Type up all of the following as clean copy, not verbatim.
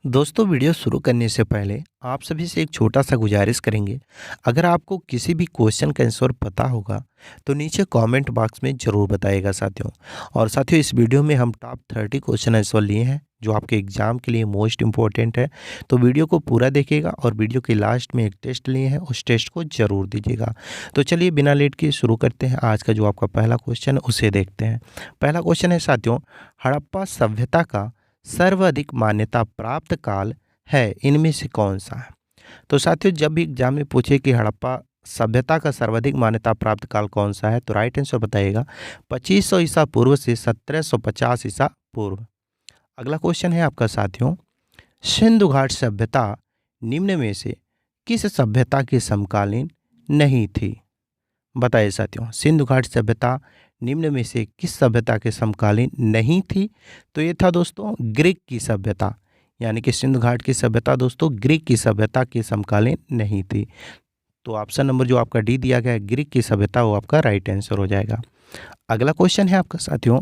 दोस्तों वीडियो शुरू करने से पहले आप सभी से एक छोटा सा गुजारिश करेंगे। अगर आपको किसी भी क्वेश्चन का आंसर पता होगा तो नीचे कमेंट बॉक्स में ज़रूर बताइएगा साथियों। और साथियों इस वीडियो में हम टॉप 30 क्वेश्चन आंसर लिए हैं जो आपके एग्जाम के लिए मोस्ट इम्पोर्टेंट है। तो वीडियो को पूरा देखिएगा और वीडियो के लास्ट में एक टेस्ट लिए हैं, उस टेस्ट को ज़रूर दीजिएगा। तो चलिए बिना लेट के शुरू करते हैं। आज का जो आपका पहला क्वेश्चन है उसे देखते हैं। पहला क्वेश्चन है साथियों, हड़प्पा सभ्यता का सर्वाधिक मान्यता प्राप्त काल है इनमें से कौन सा है? तो साथियों जब भी एग्जाम में पूछे कि हड़प्पा सभ्यता का सर्वाधिक मान्यता प्राप्त काल कौन सा है तो राइट आंसर बताइएगा 2500 ईसा पूर्व से 1750 ईसा पूर्व। अगला क्वेश्चन है आपका साथियों, सिंधु घाट सभ्यता निम्न में से किस सभ्यता के समकालीन नहीं थी? बताइए साथियों, सिंधु घाट सभ्यता निम्न में से किस सभ्यता के समकालीन नहीं थी? तो ये था दोस्तों ग्रीक की सभ्यता, यानी कि सिंधु घाट की सभ्यता दोस्तों ग्रीक की सभ्यता के समकालीन नहीं थी। तो ऑप्शन नंबर जो आपका डी दिया गया है ग्रीक की सभ्यता, वो आपका राइट आंसर हो जाएगा। अगला क्वेश्चन है आपका साथियों,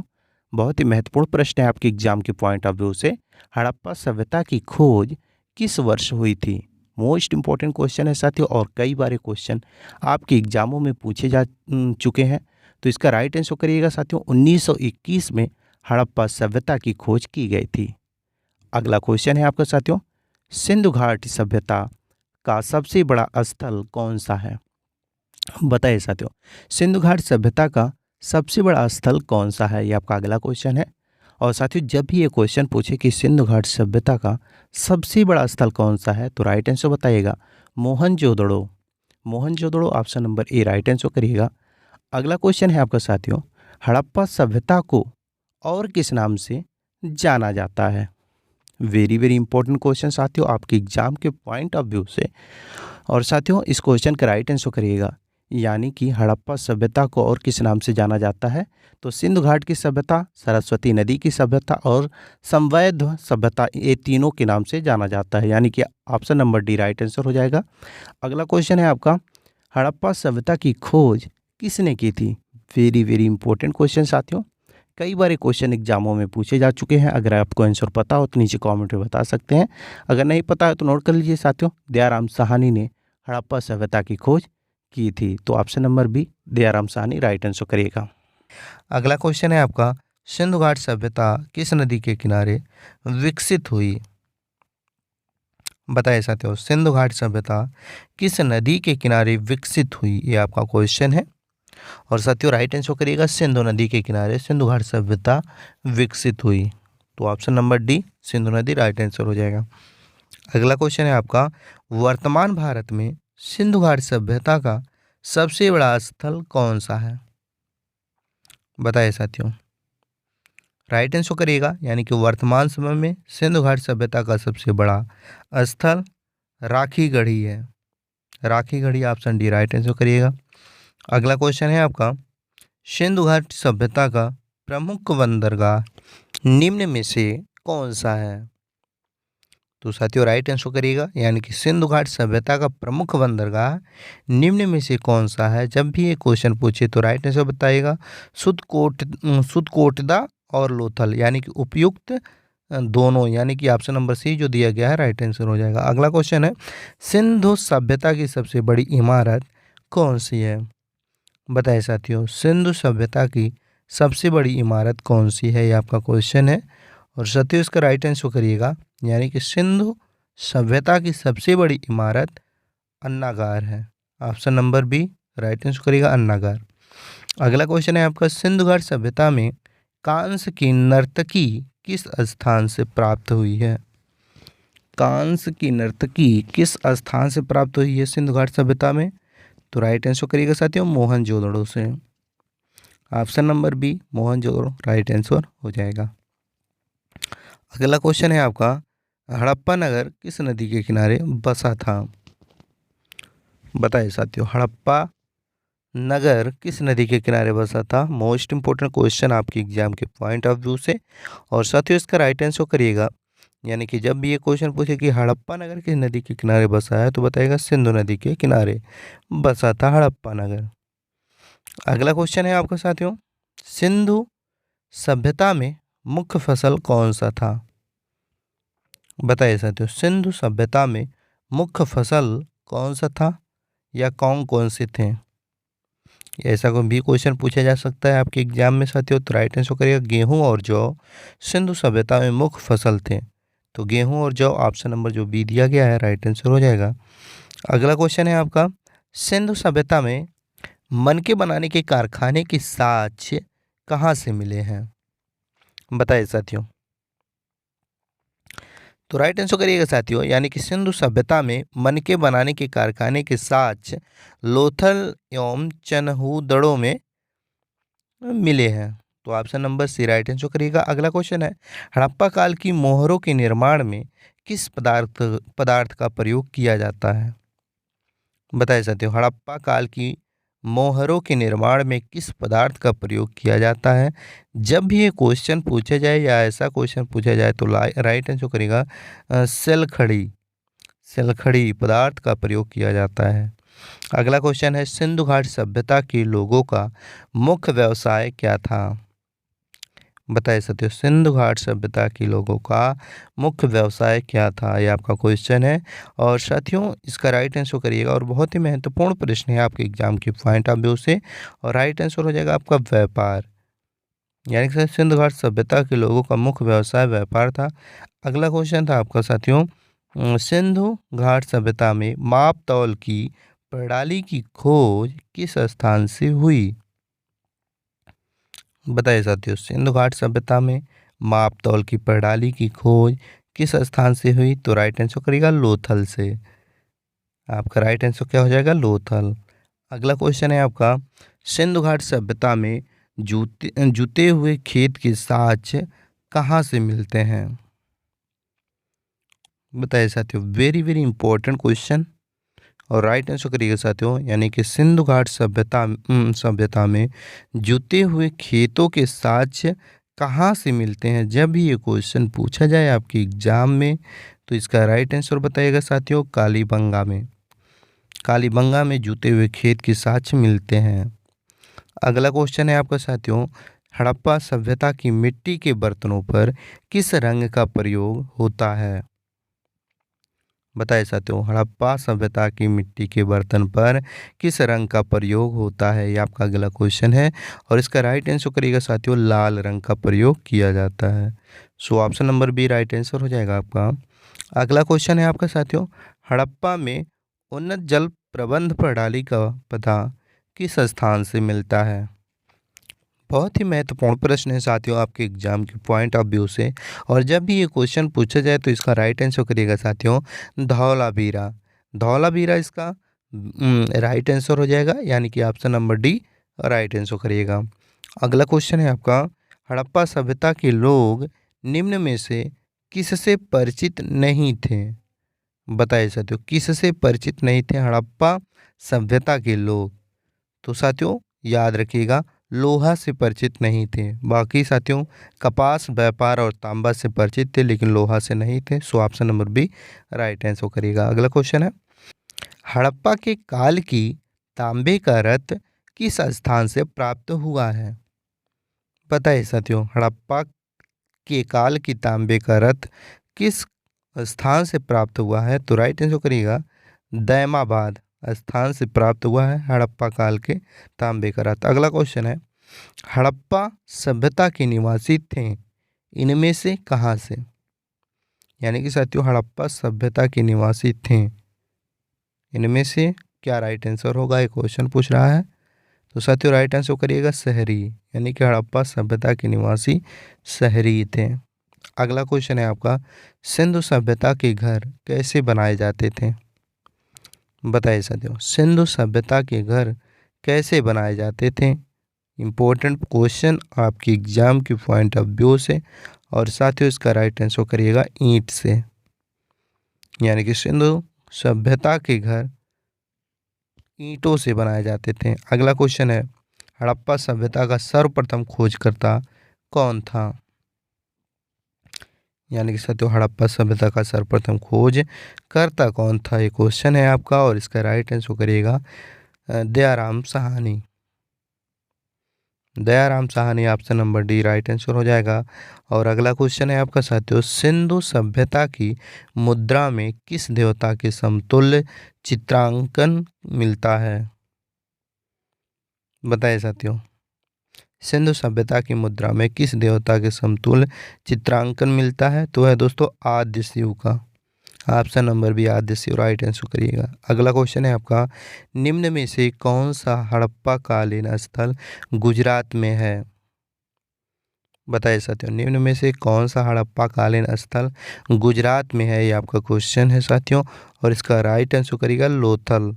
बहुत ही महत्वपूर्ण प्रश्न है आपके एग्जाम के पॉइंट ऑफ व्यू से। हड़प्पा सभ्यता की खोज किस वर्ष हुई थी? मोस्ट इंपॉर्टेंट क्वेश्चन है साथियों और कई बार ये क्वेश्चन आपके एग्जामों में पूछे जा चुके हैं। तो इसका राइट आंसर करिएगा साथियों 1921 में हड़प्पा सभ्यता की खोज की गई थी। अगला क्वेश्चन है आपका साथियों, सिंधु घाट सभ्यता का सबसे बड़ा स्थल कौन सा है? बताइए साथियों, सिंधु घाट सभ्यता का सबसे बड़ा स्थल कौन सा है? ये आपका अगला क्वेश्चन है। और साथियों जब भी ये क्वेश्चन पूछे कि सिंधु घाट सभ्यता का सबसे बड़ा स्थल कौन सा है तो राइट आंसर बताइएगा Mohenjodaro. Mohenjodaro option number A right answer करिएगा। अगला क्वेश्चन है आपका साथियों, हड़प्पा सभ्यता को और किस नाम से जाना जाता है? वेरी वेरी इंपॉर्टेंट क्वेश्चन साथियों आपके एग्जाम के पॉइंट ऑफ व्यू से। और साथियों इस क्वेश्चन का राइट आंसर करिएगा, यानी कि हड़प्पा सभ्यता को और किस नाम से जाना जाता है? तो सिंधु घाट की सभ्यता, सरस्वती नदी की सभ्यता और समवैध सभ्यता, ये तीनों के नाम से जाना जाता है, यानी कि option number D right answer हो जाएगा। अगला क्वेश्चन है आपका, हड़प्पा सभ्यता की खोज किसने की थी? वेरी वेरी इंपॉर्टेंट क्वेश्चन साथियों, कई बार ये क्वेश्चन एग्जामों में पूछे जा चुके हैं। अगर आपको आंसर पता हो तो नीचे कमेंट में बता सकते हैं, अगर नहीं पता है तो नोट कर लीजिए साथियों। दयाराम साहनी ने हड़प्पा सभ्यता की खोज की थी। तो option number B Dayaram Sahni right answer करिएगा। अगला क्वेश्चन है आपका, सिंधु घाट सभ्यता किस नदी के किनारे विकसित हुई? बताइए साथियों, सिंधु घाट सभ्यता किस नदी के किनारे विकसित हुई? ये आपका क्वेश्चन है। और साथियों राइट आंसर करिएगा सिंधु नदी के किनारे सिंधु घाट सभ्यता विकसित हुई। तो ऑप्शन नंबर डी सिंधु नदी राइट आंसर हो जाएगा। अगला क्वेश्चन है आपका, वर्तमान भारत में सिंधु घाट सभ्यता का सबसे बड़ा स्थल कौन सा है? बताइए साथियों, राइट आंसर करिएगा, यानी कि वर्तमान समय में सिंधु घाट सभ्यता का सबसे बड़ा स्थल राखी गढ़ी है। Rakhi Garhi option D right answer करिएगा। अगला क्वेश्चन है आपका, सिंधु घाट सभ्यता का प्रमुख बंदरगाह निम्न में से कौन सा है? तो साथियों राइट आंसर करिएगा, यानी कि सिंधु घाट सभ्यता का प्रमुख बंदरगाह निम्न में से कौन सा है? जब भी ये क्वेश्चन पूछे तो राइट आंसर बताइएगा सुदकोटदा और लोथल, यानी कि उपयुक्त दोनों, यानी कि ऑप्शन नंबर सी जो दिया गया है राइट आंसर हो जाएगा। अगला क्वेश्चन है, सिंधु सभ्यता की सबसे बड़ी इमारत कौन सी है? बताइए साथियों, सिंधु सभ्यता की सबसे बड़ी इमारत कौन सी है? ये आपका क्वेश्चन है। और साथियों इसका राइट आंसर करिएगा, यानी कि सिंधु सभ्यता की सबसे बड़ी इमारत अन्नागार है। Option number B right answer करिएगा अन्नागार। अगला क्वेश्चन है आपका, सिंधु घाट सभ्यता में कांस्य की नर्तकी किस स्थान से प्राप्त हुई है? कांस्य की नर्तकी किस स्थान से प्राप्त हुई है सिंधु घाट सभ्यता में? तो राइट आंसर करिएगा साथियों मोहनजोदड़ो से। Option number B Mohenjodaro right answer हो जाएगा। अगला क्वेश्चन है आपका, हड़प्पा नगर किस नदी के किनारे बसा था? बताइए साथियों, हड़प्पा नगर किस नदी के किनारे बसा था? मोस्ट इंपोर्टेंट क्वेश्चन आपके एग्जाम के पॉइंट ऑफ व्यू से। और साथियों इसका राइट आंसर करिएगा, यानी कि जब भी ये क्वेश्चन पूछे कि हड़प्पा नगर किस नदी के किनारे बसा है तो बताइएगा सिंधु नदी के किनारे बसा था हड़प्पा नगर। अगला क्वेश्चन है आपका साथियों, सिंधु सभ्यता में मुख्य फसल कौन सा था? बताइए साथियों, सिंधु सभ्यता में मुख्य फसल कौन सा था या कौन कौन से थे? ऐसा कोई भी क्वेश्चन पूछा जा सकता है आपके एग्जाम में साथियों। तो राइट आंसर करिएगा गेहूं और जौ सिंधु सभ्यता में मुख्य फसल थे। तो गेहूं और जौ ऑप्शन नंबर जो बी दिया गया है राइट आंसर हो जाएगा। अगला क्वेश्चन है आपका, सिंधु सभ्यता में मनके बनाने के कारखाने के साक्ष्य कहाँ से मिले हैं? बताइए साथियों। तो राइट आंसर करिएगा साथियों, यानी कि सिंधु सभ्यता में मनके बनाने के कारखाने के साक्ष्य लोथल एवं चनहूदड़ों में मिले हैं। तो option number C right answer करिएगा। अगला क्वेश्चन है, हड़प्पा काल की मोहरों के निर्माण में किस पदार्थ पदार्थ का प्रयोग किया जाता है? बताइए साथियों, हड़प्पा काल की मोहरों के निर्माण में किस पदार्थ का प्रयोग किया जाता है? जब भी ये क्वेश्चन पूछा जाए या ऐसा क्वेश्चन पूछा जाए तो राइट आंसर करेगा सेलखड़ी। सेलखड़ी पदार्थ का प्रयोग किया जाता है। अगला क्वेश्चन है, सिंधु घाट सभ्यता के लोगों का मुख्य व्यवसाय क्या था? बताइए साथियों, सिंधु घाट सभ्यता के लोगों का मुख्य व्यवसाय क्या था? ये आपका क्वेश्चन है और साथियों इसका राइट आंसर करिएगा। और बहुत ही महत्वपूर्ण प्रश्न है आपके एग्जाम के पॉइंट ऑफ व्यू से। और राइट आंसर हो जाएगा आपका व्यापार, यानी कि सिंधु घाट सभ्यता के लोगों का मुख्य व्यवसाय व्यापार था। अगला क्वेश्चन था आपका साथियों, सिंधु घाट सभ्यता में माप तौल की प्रणाली की खोज किस स्थान से हुई? बताइए साथियों, सिंधु घाट सभ्यता में माप तौल की प्रणाली की खोज किस स्थान से हुई? तो राइट आंसर करिएगा लोथल से। आपका राइट आंसर क्या हो जाएगा? लोथल। अगला क्वेश्चन है आपका, सिंधु घाट सभ्यता में जुते हुए खेत के साक्ष्य कहाँ से मिलते हैं? बताइए साथियों, वेरी वेरी इंपॉर्टेंट क्वेश्चन। और राइट आंसर करिएगा साथियों, यानी कि सिंधु घाट सभ्यता में जुते हुए खेतों के साक्ष्य कहाँ से मिलते हैं? जब भी ये क्वेश्चन पूछा जाए आपके एग्जाम में तो इसका राइट आंसर बताइएगा साथियों, कालीबंगा में। कालीबंगा में जुते हुए खेत के साक्ष्य मिलते हैं। अगला क्वेश्चन है आपका साथियों, हड़प्पा सभ्यता की मिट्टी के बर्तनों पर किस रंग का प्रयोग होता है? बताइए साथियों, हड़प्पा सभ्यता की मिट्टी के बर्तन पर किस रंग का प्रयोग होता है? ये आपका अगला क्वेश्चन है और इसका राइट आंसर करिएगा साथियों, लाल रंग का प्रयोग किया जाता है। So option number B right answer हो जाएगा आपका। अगला क्वेश्चन है आपका साथियों, हड़प्पा में उन्नत जल प्रबंध प्रणाली का पता किस स्थान से मिलता है? बहुत ही महत्वपूर्ण प्रश्न है साथियों आपके एग्जाम के पॉइंट ऑफ व्यू से। और जब भी ये क्वेश्चन पूछा जाए तो इसका राइट आंसर करिएगा साथियों, धौलावीरा। धौलावीरा इसका राइट आंसर हो जाएगा, यानी कि option number D right answer करिएगा। अगला क्वेश्चन है आपका, हड़प्पा सभ्यता के लोग निम्न में से किससे परिचित नहीं थे? बताइए साथियों, किससे परिचित नहीं थे हड़प्पा सभ्यता के लोग? तो साथियों याद रखिएगा, लोहा से परिचित नहीं थे। बाकी साथियों कपास, व्यापार और तांबा से परिचित थे लेकिन लोहा से नहीं थे। So option number B right answer करिएगा। अगला क्वेश्चन है, हड़प्पा के काल की तांबे का रथ किस स्थान से प्राप्त हुआ है? बताइए साथियों, हड़प्पा के काल की तांबे का रथ किस स्थान से प्राप्त हुआ है? तो राइट आंसर करिएगा, दैमाबाद स्थान से प्राप्त हुआ है हड़प्पा काल के तांबे का रथ। अगला क्वेश्चन है, हड़प्पा सभ्यता के निवासी थे इनमें से कहाँ से? यानी कि साथियों हड़प्पा सभ्यता के निवासी थे इनमें से क्या राइट आंसर होगा? ये क्वेश्चन पूछ रहा है। तो साथियों राइट आंसर करिएगा शहरी, यानी कि हड़प्पा सभ्यता के निवासी शहरी थे। अगला क्वेश्चन है आपका, सिंधु सभ्यता के घर कैसे बनाए जाते थे? बताइए साथियों, सिंधु सभ्यता के घर कैसे बनाए जाते थे? इम्पोर्टेंट क्वेश्चन आपके एग्जाम के पॉइंट ऑफ व्यू से। और साथियों इसका राइट आंसर करिएगा ईंट से, यानी कि सिंधु सभ्यता के घर ईंटों से बनाए जाते थे। अगला क्वेश्चन है, हड़प्पा सभ्यता का सर्वप्रथम खोजकर्ता कौन था? यानी कि साथियों हड़प्पा सभ्यता का सर्वप्रथम खोज करता कौन था? ये क्वेश्चन है आपका और इसका राइट आंसर करिएगा Dayaram Sahni. Dayaram Sahni option number D right answer हो जाएगा। और अगला क्वेश्चन है आपका साथियों, सिंधु सभ्यता की मुद्रा में किस देवता के समतुल्य चित्रांकन मिलता है? बताइए साथियों, सिंधु सभ्यता की मुद्रा में किस देवता के समतुल्य चित्रांकन मिलता है? तो है दोस्तों आद्य शिव का। ऑप्शन नंबर बी आद्य शिव राइट आंसर करिएगा। अगला क्वेश्चन है आपका, निम्न में से कौन सा हड़प्पा कालीन स्थल गुजरात में है? बताइए साथियों, निम्न में से कौन सा हड़प्पा कालीन स्थल गुजरात में है? ये आपका क्वेश्चन है साथियों। और इसका राइट आंसर करिएगा लोथल।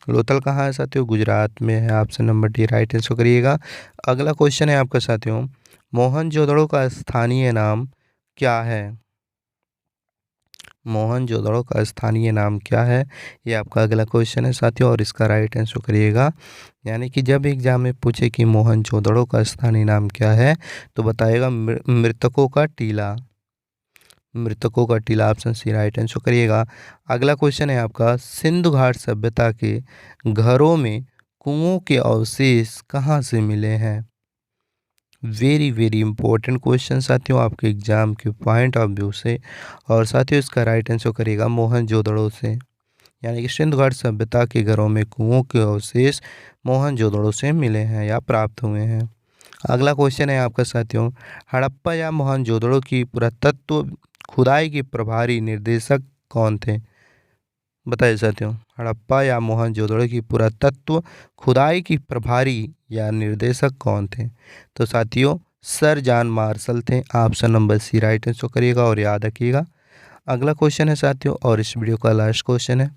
लोथल कहाँ है साथियों? गुजरात में है। Option number D right answer करिएगा। अगला क्वेश्चन है आपका साथियों, मोहनजोदड़ो का स्थानीय नाम क्या है? मोहनजोदड़ो का स्थानीय नाम क्या है? ये आपका अगला क्वेश्चन है साथियों। और इसका राइट आंसर करिएगा। यानी कि जब एग्जाम में पूछे कि मोहनजोदड़ो का स्थानीय नाम क्या है, तो बताएगा मृतकों का टीला। मृतकों का टीला ऑप्शन सी राइट आंसर करिएगा। अगला क्वेश्चन है आपका, सिंधु घाट सभ्यता के घरों में कुओं के अवशेष कहाँ से मिले हैं? वेरी वेरी इंपॉर्टेंट क्वेश्चन साथियों आपके एग्जाम के पॉइंट ऑफ व्यू से। और साथियों इसका राइट आंसर करिएगा मोहनजोदड़ो से। यानी कि सिंधु घाट सभ्यता के घरों में कुओं के अवशेष मोहनजोदड़ो से मिले हैं या प्राप्त हुए हैं। अगला क्वेश्चन है आपका साथियों, हड़प्पा या मोहनजोदड़ो की पुरातत्व खुदाई के प्रभारी निर्देशक कौन थे? बताइए साथियों, हड़प्पा या मोहनजोदड़ो की पुरातत्व खुदाई की प्रभारी या निर्देशक कौन थे? तो साथियों सर जॉन मार्शल थे। Option number C right answer करिएगा और याद रखिएगा। अगला क्वेश्चन है साथियों, और इस वीडियो का लास्ट क्वेश्चन है।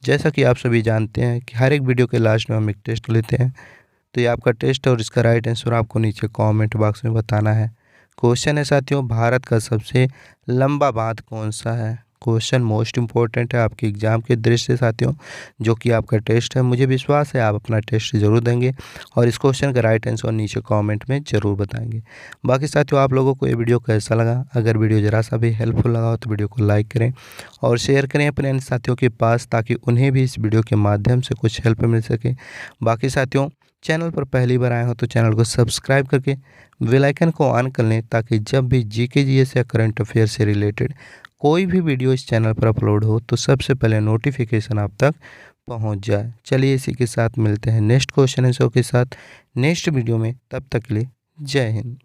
जैसा कि आप सभी जानते हैं कि हर एक वीडियो के लास्ट में हम एक टेस्ट लेते हैं, तो ये आपका टेस्ट है और इसका राइट आंसर आपको नीचे कमेंट बॉक्स में बताना है। क्वेश्चन है साथियों, भारत का सबसे लंबा बांध कौन सा है? क्वेश्चन मोस्ट इंपॉर्टेंट है आपके एग्जाम के दृष्टि से साथियों, जो कि आपका टेस्ट है। मुझे विश्वास है आप अपना टेस्ट जरूर देंगे और इस क्वेश्चन का राइट आंसर नीचे कमेंट में ज़रूर बताएंगे। बाकी साथियों आप लोगों को ये वीडियो कैसा लगा? अगर वीडियो ज़रा सा भी हेल्पफुल लगा हो तो वीडियो को लाइक करें और शेयर करें अपने अन्य साथियों के पास, ताकि उन्हें भी इस वीडियो के माध्यम से कुछ हेल्प मिल सके। बाकी साथियों चैनल पर पहली बार आए हो तो चैनल को सब्सक्राइब करके बेल आइकन को ऑन कर लें, ताकि जब भी जीके जीएस या करंट अफेयर से रिलेटेड कोई भी वीडियो इस चैनल पर अपलोड हो तो सबसे पहले नोटिफिकेशन आप तक पहुंच जाए। चलिए इसी के साथ मिलते हैं नेक्स्ट क्वेश्चन आंसर के साथ नेक्स्ट वीडियो में। तब तक के लिए जय हिंद।